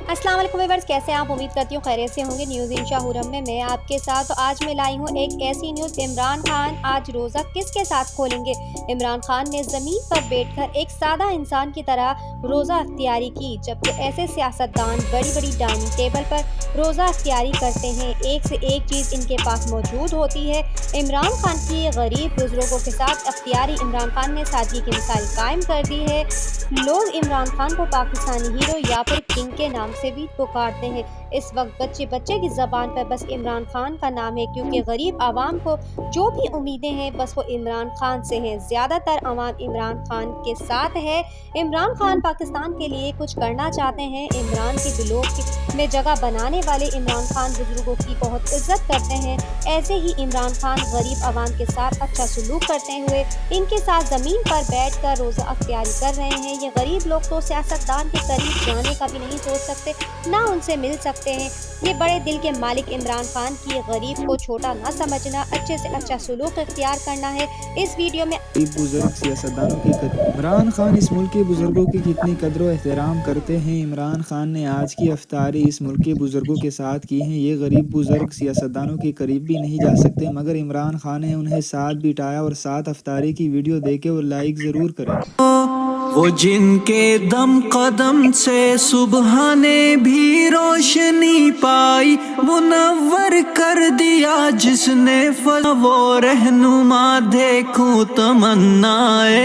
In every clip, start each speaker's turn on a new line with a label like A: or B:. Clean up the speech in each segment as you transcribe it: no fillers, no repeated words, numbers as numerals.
A: अस्सलाम वालेकुम व्यूअर्स, कैसे हैं आप? उम्मीद करती हूँ खैरियत से होंगे। न्यूज़ इंशा हुरम में मैं आपके साथ। तो आज मैं लाई हूँ एक ऐसी न्यूज़। इमरान खान आज रोज़ा किसके साथ खोलेंगे? इमरान खान ने ज़मीन पर बैठकर एक सादा इंसान की तरह रोज़ा अख्तियारी की, जबकि ऐसे सियासतदान बड़ी बड़ी डाइनिंग टेबल पर रोज़ा अख्तियारी करते हैं। एक से एक चीज़ इनके पास मौजूद होती है। इमरान खान की गरीब बुजुर्गों के साथ अख्तियारी। इमरान खान ने सादगी की मिसाल कायम कर दी है। लोग इमरान खान को पाकिस्तानी हीरो या फिर किंग के नाम से भी पुकारते हैं। इस वक्त बच्चे बच्चे की ज़बान पर बस इमरान खान का नाम है, क्योंकि गरीब आवाम को जो भी उम्मीदें हैं बस वो इमरान खान से हैं। ज़्यादातर आवाम इमरान खान के साथ है। इमरान खान पाकिस्तान के लिए कुछ करना चाहते हैं। इमरान के दिलों में जगह बनाने वाले इमरान खान बुजुर्गों की बहुत इज्जत करते हैं। ऐसे ही इमरान खान गरीब आवाम के साथ अच्छा सलूक करते हुए इनके साथ ज़मीन पर बैठ कर रोज़ा अख्तियारी कर रहे हैं। ये गरीब लोग तो सियासतदान के करीब जाने का भी नहीं सोच सकते, ना उनसे मिल सकते हैं। ये बड़े दिल के मालिक इमरान खान की गरीब को छोटा ना समझना, अच्छे से अच्छा सलूक इख्तियार करना है। इस वीडियो में
B: बुजुर्ग सियासतदानों की इमरान खान इस मुल्क के बुजुर्गों की कितनी कदर एहतराम करते हैं। इमरान खान ने आज की अफ्तारी इस मुल्क के बुजुर्गों के साथ की है। ये गरीब बुजुर्ग सियासतदानों के करीब भी नहीं जा सकते, मगर इमरान खान ने उन्हें साथ बिठाया और साथ अफ्तारी की वीडियो देखे और लाइक ज़रूर करें।
C: वो जिनके दम कदम से सुबह ने भी रोशनी पाई, मुनव्वर कर दिया जिसने वो रहनुमा देखूं तमन्नाए।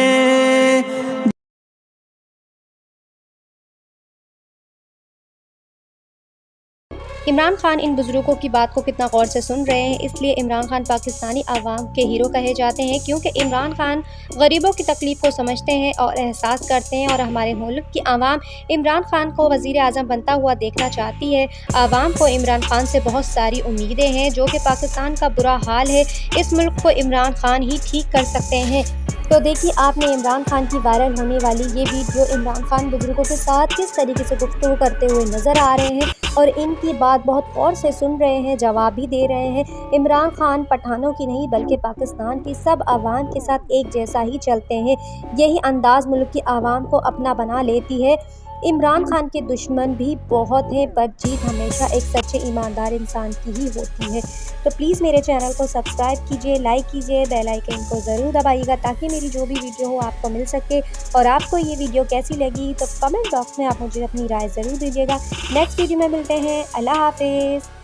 A: इमरान खान इन बुजुर्गों की बात को कितना गौर से सुन रहे हैं, इसलिए इमरान खान पाकिस्तानी आवाम के हीरो कहे जाते हैं, क्योंकि इमरान खान गरीबों की तकलीफ़ को समझते हैं और एहसास करते हैं। और हमारे मुल्क की आवाम इमरान खान को वज़ीर आज़म बनता हुआ देखना चाहती है। आवाम को इमरान खान से बहुत सारी उम्मीदें हैं, जो कि पाकिस्तान का बुरा हाल है इस मुल्क को इमरान खान ही ठीक कर सकते हैं। तो देखिए आपने इमरान खान की वायरल होने वाली ये वीडियो। इमरान खान बुजुर्गों के साथ किस तरीके से गुफ्तगू करते हुए नज़र आ रहे हैं और इनकी बात बहुत गौर से सुन रहे हैं, जवाब भी दे रहे हैं। इमरान खान पठानों की नहीं बल्कि पाकिस्तान की सब आवाम के साथ एक जैसा ही चलते हैं। यही अंदाज़ मुल्क की आवाम को अपना बना लेती है। इमरान खान के दुश्मन भी बहुत हैं, पर जीत हमेशा एक सच्चे ईमानदार इंसान की ही होती है। तो प्लीज़ मेरे चैनल को सब्सक्राइब कीजिए, लाइक कीजिए, बेल आइकन को ज़रूर दबाइएगा, ताकि मेरी जो भी वीडियो हो आपको मिल सके। और आपको ये वीडियो कैसी लगी तो कमेंट बॉक्स में आप मुझे अपनी राय ज़रूर दीजिएगा। नेक्स्ट वीडियो में मिलते हैं। अल्लाह हाफिज़।